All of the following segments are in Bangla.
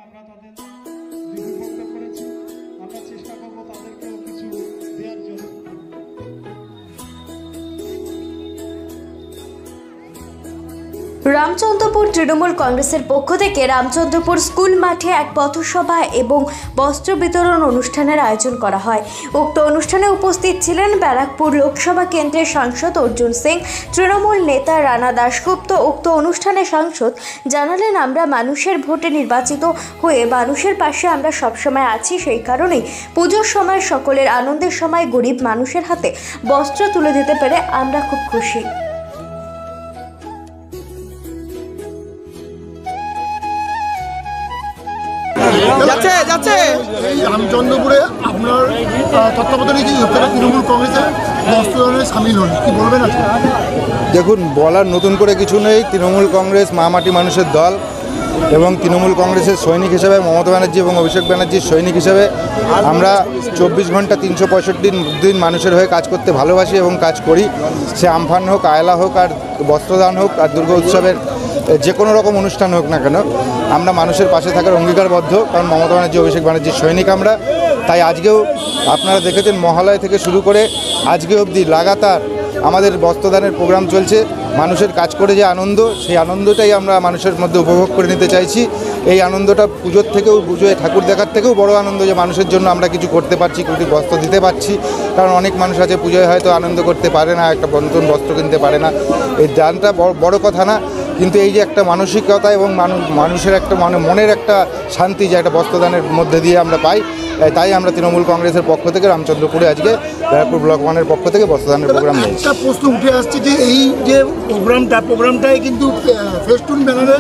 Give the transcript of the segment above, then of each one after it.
আমরা তাদের বিভক্ত করেছি, আমরা চেষ্টা করব তাদেরকেও কিছু দেওয়ার জন্য। রামচন্দ্রপুর তৃণমূল কংগ্রেসের পক্ষ থেকে রামচন্দ্রপুর স্কুল মাঠে এক পথসভা এবং বস্ত্র বিতরণ অনুষ্ঠানের আয়োজন করা হয়। উক্ত অনুষ্ঠানে উপস্থিত ছিলেন ব্যারাকপুর লোকসভা কেন্দ্রের সাংসদ অর্জুন সিং, তৃণমূল নেতা রানা দাশগুপ্ত। উক্ত অনুষ্ঠানে সাংসদ জানালেন, আমরা মানুষের ভোটে নির্বাচিত হয়ে মানুষের পাশে আমরা সবসময় আছি। সেই কারণেই পুজোর সময় সকলের আনন্দের সময় গরিব মানুষের হাতে বস্ত্র তুলে দিতে পেরে আমরা খুব খুশি। রামচন্দ্রপুরে আপনার তত্ত্বাবধানে কি তৃণমূল কংগ্রেসের বস্ত্রদানে সামিল হন, কি বলবেন আজকে? দেখুন, বলার নতুন করে কিছু নেই। তৃণমূল কংগ্রেস মামাটি মানুষের দল এবং তৃণমূল কংগ্রেসের সৈনিক হিসেবে মমতা ব্যানার্জি এবং অভিষেক ব্যানার্জির সৈনিক হিসেবে আমরা 24 ঘন্টা 365 দিন মানুষের হয়ে কাজ করতে ভালোবাসি এবং কাজ করি। সে আমফান হোক, আয়লা হোক, আর বস্ত্রদান হোক, আর দুর্গা উৎসবের যে কোনো রকম অনুষ্ঠান হোক না কেন, আমরা মানুষের পাশে থাকার অঙ্গীকারবদ্ধ। কারণ মমতা ব্যানার্জি, অভিষেক ব্যানার্জির সৈনিক আমরা। তাই আজকেও আপনারা দেখেছেন মহালয়া থেকে শুরু করে আজকে অবধি লাগাতার আমাদের বস্ত্রদানের প্রোগ্রাম চলছে। মানুষের কাজ করে যে আনন্দ, সেই আনন্দটাই আমরা মানুষের মধ্যে উপভোগ করে নিতে চাইছি। এই আনন্দটা পুজোর থেকেও, পুজোয় ঠাকুর দেখার থেকেও বড় আনন্দ যে মানুষের জন্য আমরা কিছু করতে পারছি, কিছু বস্ত্র দিতে পারছি। কারণ অনেক মানুষ আছে পুজোয় হয়তো আনন্দ করতে পারে না, একটা নতুন বস্ত্র কিনতে পারে না। এই দানটা বড় কথা না, কিন্তু এই যে একটা মানসিকতা এবং মানুষের একটা মনের একটা শান্তি যে একটা বস্ত্রদানের মধ্যে দিয়ে আমরা পাই, তাই আমরা তৃণমূল কংগ্রেসের পক্ষ থেকে রামচন্দ্রপুরে আজকে ব্যারাকপুর ব্লক 1-এর পক্ষ থেকে বস্ত্রদানের প্রোগ্রাম নিয়েছি। একটা প্রশ্ন উঠে আসছে যে এই যে প্রোগ্রামটাই কিন্তু ফেস্টুন ব্যানারে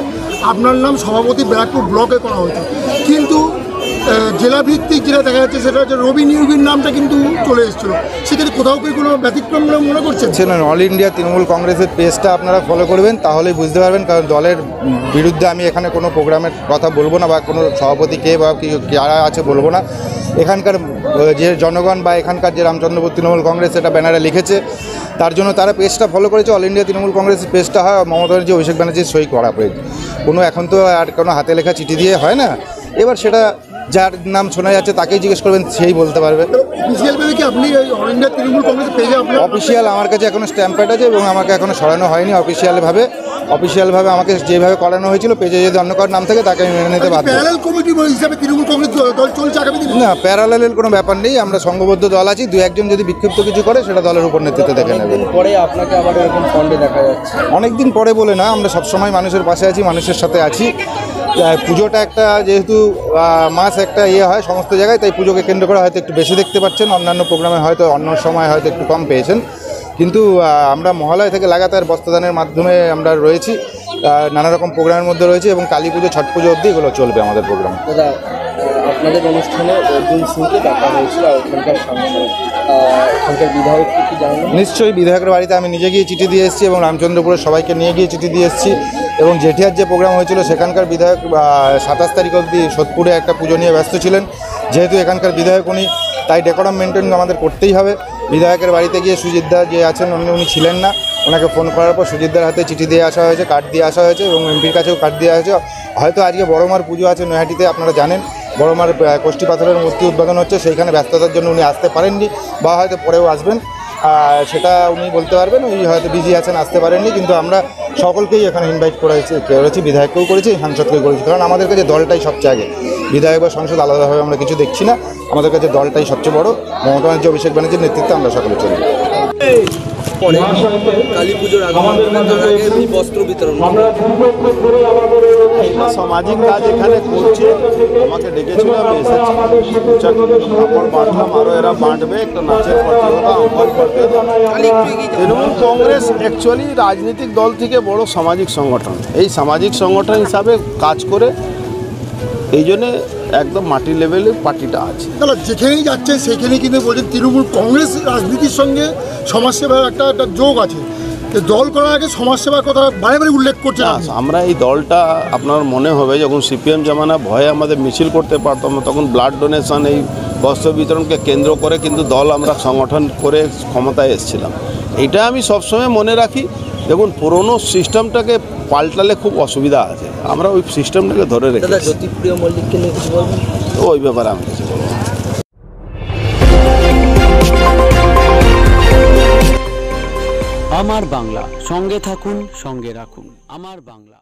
আপনার নাম সভাপতি ব্যারাকপুর ব্লকে করা হয়েছে, কিন্তু জেলা ভিত্তিক যেটা দেখা যাচ্ছে সেটা হচ্ছে রবি নিয়োগীর নামটা কিন্তু চলে এসেছিল। সেক্ষেত্রে কোথাও কি কোনো ব্যতিক্রম মনে করছেন? সেটা অল ইন্ডিয়া তৃণমূল কংগ্রেসের পেজটা আপনারা ফলো করবেন, তাহলেই বুঝতে পারবেন। কারণ দলের বিরুদ্ধে আমি এখানে কোনো প্রোগ্রামের কথা বলবো না, বা কোনো সভাপতি কে বা কারা আছে বলবো না। এখানকার যে জনগণ বা এখানকার যে রামচন্দ্রপুর তৃণমূল কংগ্রেস এটা ব্যানারে লিখেছে, তার জন্য তারা পেজটা ফলো করেছে। অল ইন্ডিয়া তৃণমূল কংগ্রেসের পেজটা হয় মমতা ব্যানার্জি, অভিষেক ব্যানার্জির সই করা পেজ। এখন তো আর কোনো হাতে লেখা চিঠি দিয়ে হয় না। এবার সেটা যার নাম শোনা যাচ্ছে তাকেই জিজ্ঞেস করবেন, সেই বলতে পারবে। অফিসিয়াল আমার কাছে এখনো স্ট্যাম্প প্যাড আছে এবং আমাকে এখনো সরানো হয়নি অফিসিয়ালভাবে আমাকে যেভাবে করানো হয়েছিল। পেজে যদি অন্য কারোর নাম থাকে তাকে আমি মেনে নিতে বাধ্য। না, প্যারালালের কোনো ব্যাপার নেই। আমরা সংঘবদ্ধ দল আছি। 2-1 যদি বিক্ষিপ্ত কিছু করে সেটা দলের উপর নেতৃত্ব দেখে নেবে। পরে আপনাকে আবার এরকম ফন্ডে দেখা যাচ্ছে। অনেকদিন পরে বলে না, আমরা সবসময় মানুষের পাশে আছি, মানুষের সাথে আছি। পুজোটা একটা যেহেতু মাস একটা হয় সমস্ত জায়গায়, তাই পুজোকে কেন্দ্র করে হয়তো একটু বেশি দেখতে পাচ্ছেন। অন্যান্য প্রোগ্রামে হয়তো অন্য সময় হয়তো একটু কম পেয়েছেন, কিন্তু আমরা মহালয়া থেকে লাগাতার বস্ত্রদানের মাধ্যমে আমরা রয়েছি, নানা রকম প্রোগ্রামের মধ্যে রয়েছে এবং কালী পুজো, ছট পুজো অবধি এগুলো চলবে আমাদের প্রোগ্রাম। দাদা, আপনাদের অনুষ্ঠানে অর্জুন সিংকে ডাকা হয়েছিল, ওখানকার সাংসদ, ওখানকার বিধায়ককে কি জানেন? নিশ্চয়ই, বিধায়কের বাড়িতে আমি নিজে গিয়ে চিঠি দিয়ে এসেছি এবং রামচন্দ্রপুরের সবাইকে নিয়ে গিয়ে চিঠি দিয়ে এসেছি। এবং জেঠিয়ার যে প্রোগ্রাম হয়েছিল সেখানকার বিধায়ক 27 তারিখ অবধি সোদপুরে একটা পুজো নিয়ে ব্যস্ত ছিলেন। যেহেতু এখানকার বিধায়ক উনি, তাই ডেকোরাম মেনটেন আমাদের করতেই হবে। বিধায়কের বাড়িতে গিয়ে সুজিতদা যে আছেন উনি ছিলেন না, ওনাকে ফোন করার পর সুজিতদার হাতে চিঠি দিয়ে আসা হয়েছে, কার্ড দিয়ে আসা হয়েছে এবং এমপির কাছেও কার্ড দিয়ে আসা হয়েছে। হয়তো আজকে বড়মার পুজো আছে নৈহাটিতে, আপনারা জানেন বড়মার কোষ্ঠী পাথরের মূর্তি উদ্বোধন হচ্ছে, সেইখানে ব্যস্ততার জন্য উনি আসতে পারেননি, বা হয়তো পরেও আসবেন, সেটা উনি বলতে পারবেন। উনি হয়তো বিজি আছেন, আসতে পারেননি। কিন্তু আমরা সকলকেই এখানে ইনভাইট করেছি, বিধায়ককেও করেছি, সাংসদকেও করেছি। কারণ আমাদের কাছে দলটাই সবচেয়ে আগে, বিধায়ক বা সংসদ আলাদাভাবে আমরা কিছু দেখছি না। আমাদের কাছে দলটাই সবচেয়ে বড়। মমতা ব্যানার্জি, অভিষেক ব্যানার্জির নেতৃত্বে আমরা সকলে চলি। কালী পুজোর আগে বস্ত্র বিতরণ, সামাজিক কাজ এখানে করছে, আমাকে ডেকেছিল, আমি এসেছি, কাপড় বাঁটলাম, আরও এরা বাঁটবে, একটা নাচের প্রতিযোগিতা, অঙ্কন প্রতিযোগিতা। তৃণমূল কংগ্রেস অ্যাকচুয়ালি রাজনৈতিক দল থেকে বড় সামাজিক সংগঠন। এই সামাজিক সংগঠন হিসাবে কাজ করে, এই জন্যে একদম মাটি লেভেলে পার্টিটা আছে। তাহলে যেখানেই যাচ্ছে সেখানেই কিন্তু বলছেন তৃণমূল কংগ্রেস রাজনীতির সঙ্গে সমাজসেবার একটা যোগ আছে। দল করার আগে সমাজসেবার কথা বারে বারে উল্লেখ করছে। আমরা এই দলটা, আপনার মনে হবে যখন সিপিএম জামানা ভয়ে আমাদের মিছিল করতে পারতাম না, তখন ব্লাড ডোনেশন, এই বস্ত্র বিতরণকে কেন্দ্র করে কিন্তু দল আমরা সংগঠন করে ক্ষমতায় এসেছিলাম। এটা আমি সবসময় মনে রাখি। দেখুন, পুরনো সিস্টেমটাকে পাল্টালে খুব অসুবিধা আছে, আমরা ওই সিস্টেমটাকে ধরে দাদা রেখেছি। জ্যোতিপ্রিয় মল্লিককে নিয়ে কিছু বলবেন? তো ওই ব্যাপারে আমি কিছু বলবো না। আমার বাংলা, সঙ্গে থাকুন, সঙ্গে রাখুন। আমার বাংলা।